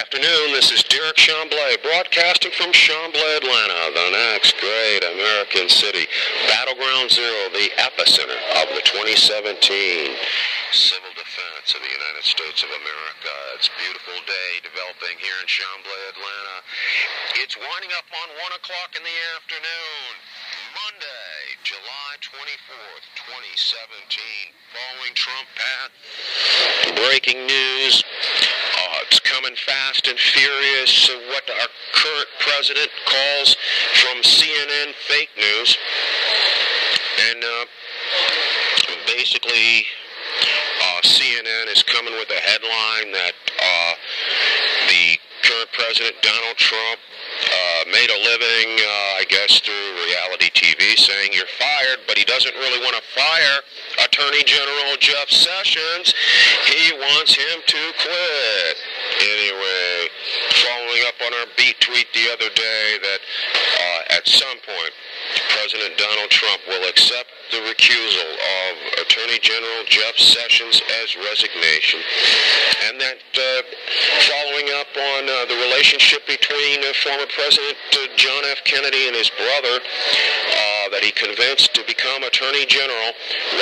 afternoon. This is Derek Chamblee, broadcasting from Chamblee, Atlanta, the next great American city. Battleground Zero, the epicenter of the 2017 civil defense of the United States of America. It's a beautiful day developing here in Chamblee, Atlanta. It's winding up on 1 o'clock in the afternoon. Monday, July 24th, 2017. Following Trump path. Breaking news. It's coming fast and furious. What our current president calls from CNN fake news. And basically, CNN is coming with a headline that the current president, Donald Trump, made a living, I guess, through reality TV, saying you're fired, but he doesn't really want to fire Attorney General Jeff Sessions. He wants him to quit. Anyway, following up on our beat tweet the other day that at some point, President Donald Trump will accept the recusal of Attorney General Jeff Sessions as resignation. And that following up on the relationship between former President John F. Kennedy and his brother that he convinced to become Attorney General,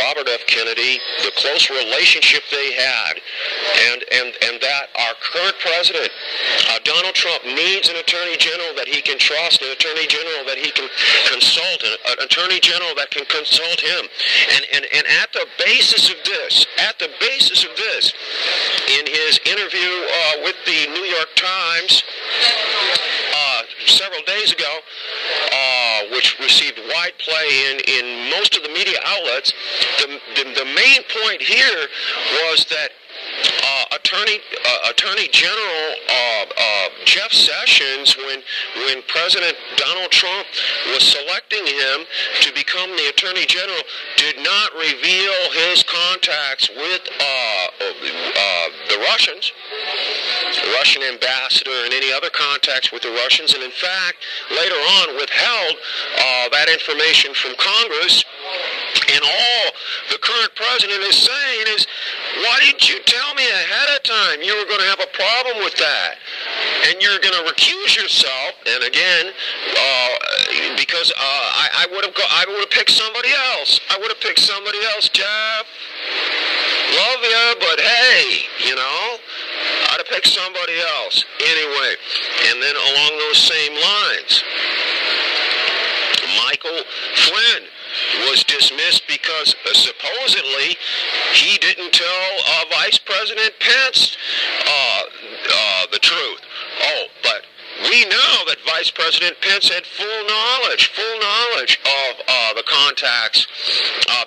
Robert F. Kennedy, the close relationship they had, and that our current president, Donald Trump, needs an Attorney General that he can trust, an Attorney General that he can consult, an Attorney General that can consult him. And at the basis of this, in his interview with the New York Times several days ago, which received wide play in most of the media outlets, the main point here was that Attorney General Jeff Sessions, when President Donald Trump was selecting him to become the Attorney General, did not reveal his contacts with the Russians, the Russian ambassador, and any other contacts with the Russians, and in fact, later on withheld that information from Congress. And all the current president is saying is, why didn't you tell me ahead of time you were going to have a problem with that? And you're going to recuse yourself. And again, because I would have picked somebody else. Jeff. Love you, but hey, I'd have picked somebody else. Anyway, and then along those same lines, Michael Flynn was dismissed because supposedly he didn't tell Vice President Pence the truth. Oh, but we know that Vice President Pence had full knowledge of the contacts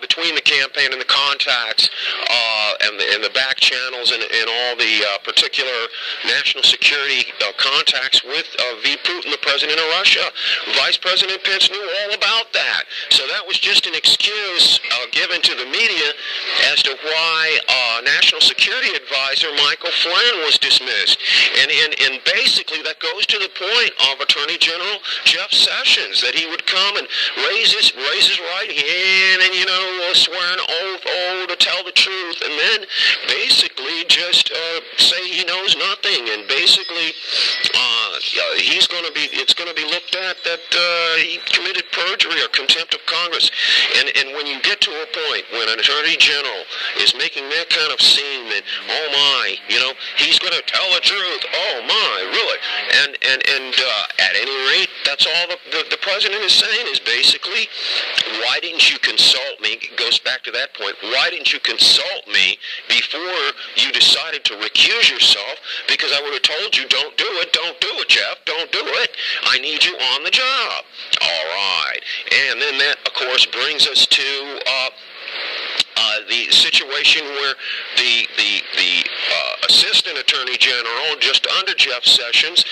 between the campaign and the contacts and the back channels and all the particular national security contacts with V. Putin, the president of Russia. Vice President Pence knew all about that. So that was just an excuse given to the media as to why National Security Advisor Michael Flynn was dismissed. And basically that goes to the point of Attorney General Jeff Sessions, that he would come and raise his right hand and, swear an oath, to tell the truth, and then basically just say he knows nothing, and basically it's going to be looked at that he committed perjury or contempt of Congress. And when you get to a point when an Attorney General is making that kind of scene that, oh my, he's going to tell the truth, oh my, really, and at any rate, that's all the president is saying is basically, why didn't you consult me? It goes back to that point. Why didn't you consult me before you decided to recuse yourself? Because I would have told you, don't do it, Jeff, don't do it. I need you on the job. All right. And then that, of course, brings us to the situation where the Assistant Attorney General, just under Jeff Sessions,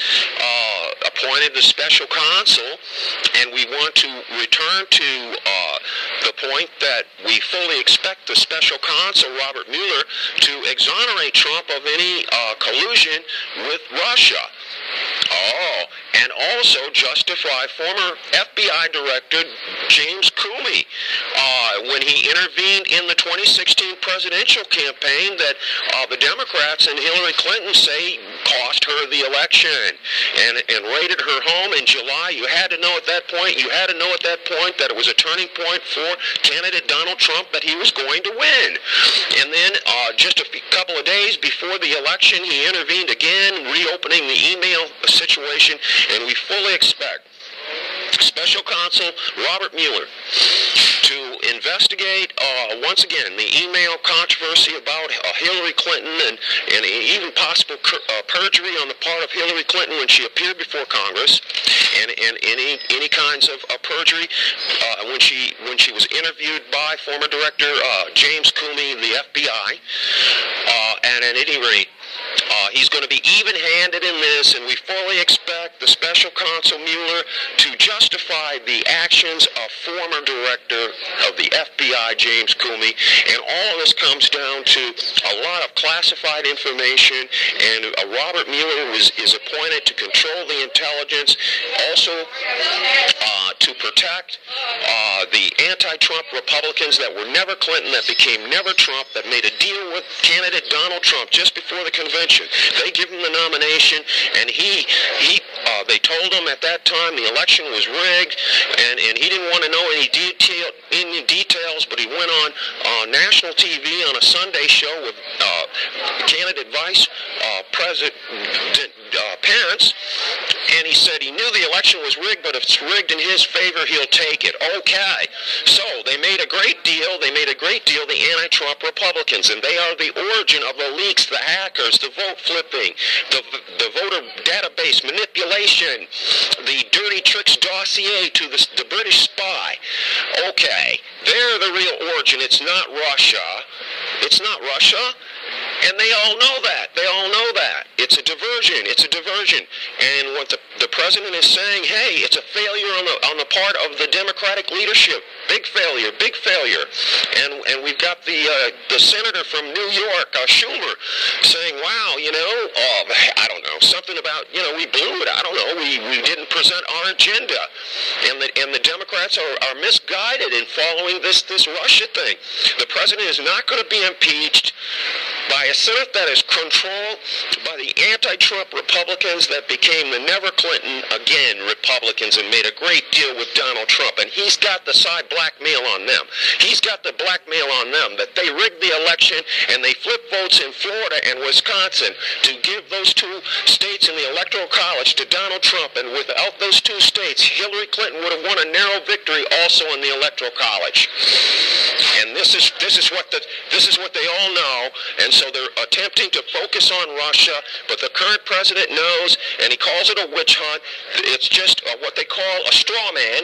appointed the special counsel, and we want to return to the point that we fully expect the special counsel, Robert Mueller, to exonerate Trump of any collusion with Russia. Oh, and also justify former FBI Director James Comey when he intervened in the 2016 presidential campaign that the Democrats and Hillary Clinton say cost her the election and raided her home in July. You had to know at that point that it was a turning point for candidate Donald Trump, that he was going to win. And then just a couple of days before the election, he intervened again, reopening the email situation, and we fully expect Special Counsel Robert Mueller to investigate once again the email controversy about Hillary Clinton and even possible perjury on the part of Hillary Clinton when she appeared before Congress, and any kinds of perjury when she was interviewed by former Director James Comey, the FBI, and at any rate, he's going to be even-handed in this, and we fully expect the Special Counsel Mueller to justify the actions of former Director of the FBI, James Comey. And all of this comes down to a lot of classified information, and Robert Mueller is appointed to control the intelligence, also to protect the anti-Trump Republicans that were never Clinton, that became never Trump, that made a deal with candidate Donald Trump just before the convention. They give him the nomination, and they told him at that time the election was rigged, and he didn't want to know any details, but he went on national TV on a Sunday show with candidate Vice President Pence, and he said he knew the election was rigged, but if it's rigged in his favor, he'll take it. Okay. So they made a great deal. The anti-Trump Republicans, and they are the origin of the leaks, the hackers, the vote flipping, the voter database manipulation, the dirty tricks dossier to the British spy. Okay. They're the real origin. It's not Russia. It's not Russia. And they all know that. It's a diversion. And what the president is saying, hey, it's a failure on the part of the Democratic leadership. Big failure. And we've got the senator from New York, Schumer, saying, wow, I don't know, something about, we blew it. I don't know. We didn't present our agenda. And the Democrats are misguided in following this Russia thing. The president is not going to be impeached by a Senate that is controlled by the anti-Trump Republicans that became the never Clinton again Republicans and made a great deal with Donald Trump. And he's got the side blackmail on them. He's got the blackmail on them that they rigged the election and they flipped votes in Florida and Wisconsin to give those two states in the Electoral College to Donald Trump. And without those two states, Hillary Clinton would have won a narrow victory also in the Electoral College. And this is what they all know. And so they're attempting to focus on Russia, but the current president knows, and he calls it a witch hunt. It's just what they call a straw man.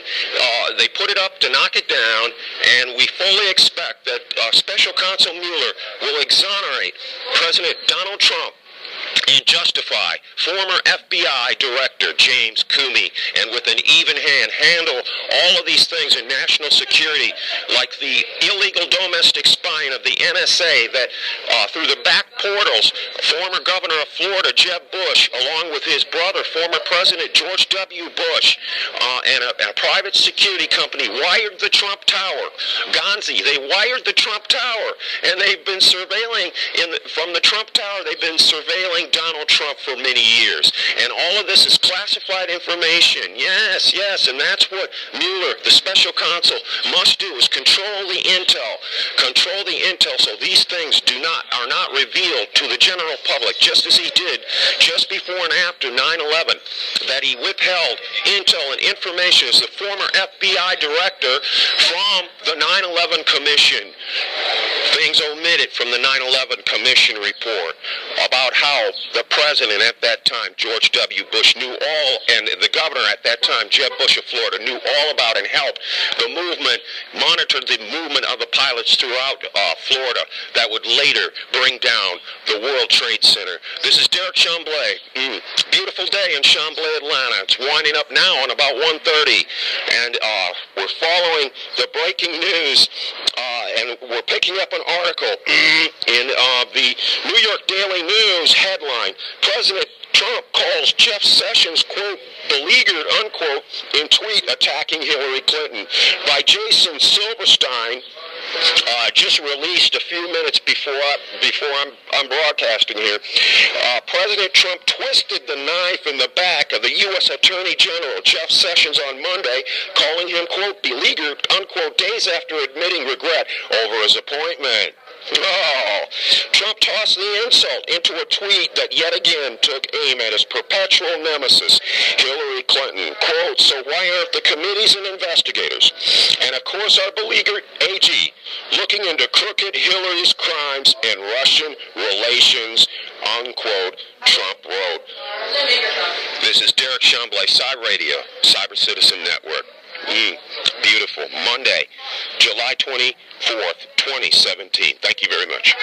They put it up to knock it down, and we fully expect that Special Counsel Mueller will exonerate President Donald Trump and justify former FBI Director James Comey, and with an even hand handle all of these things in national security, like the illegal domestic spying of the NSA that through the back portals, former governor of Florida Jeb Bush, along with his brother, former President George W. Bush, and a private security company wired the Trump Tower. Gonzi, they wired the Trump Tower, and they've been surveilling from the Trump Tower. They've been surveilling Donald Trump for many years. And all of this is classified information. Yes, and that's what Mueller, the special counsel, must do, is control the intel. Control the intel so these things are not revealed to the general public, just as he did just before and after 9/11, that he withheld intel and information as the former FBI director from the 9/11 Commission. Things omitted from the 9/11 Commission report about how the president at that time, George W. Bush, knew all, and the governor at that time, Jeb Bush of Florida, knew all about and helped the movement, monitored the movement of the pilots throughout Florida that would later bring down the World Trade Center. This is Derek Chamblee. Beautiful day in Chamblee, Atlanta. It's winding up now on about 1:30, and we're following the breaking news, and we're picking up an article in the New York Daily News headline: President Trump calls Jeff Sessions, quote, beleaguered, unquote, in tweet attacking Hillary Clinton, by Jason Silverstein. just released a few minutes before I'm broadcasting here. President Trump twisted the knife in the back of the U.S. Attorney General Jeff Sessions on Monday, calling him, quote, beleaguered, unquote, days after admitting regret over his appointment. Oh, Trump tossed the insult into a tweet that yet again took aim at his perpetual nemesis, Hillary Clinton. Quote, so why aren't the committees and investigators, and of course our beleaguered AG, looking into crooked Hillary's crimes and Russian relations, unquote, Trump wrote. This is Derek Chamblee, CYRADYO, Cyber Citizen Network. Beautiful. Monday, July 24th, 2017. Thank you very much.